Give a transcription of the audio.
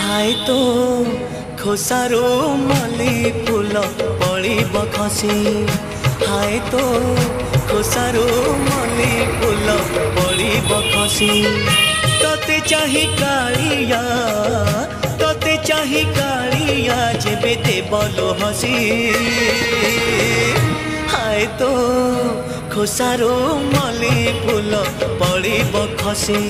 हाय तो खोसारो मली फूल पड़ब खसी। हाय तो खोसारो मली फूल पड़ब खसी। तते चाही कालिया तते चाही कालिया जेबे देबलो हसी। हाय तो खोसारो मली फूल पड़ब खसी।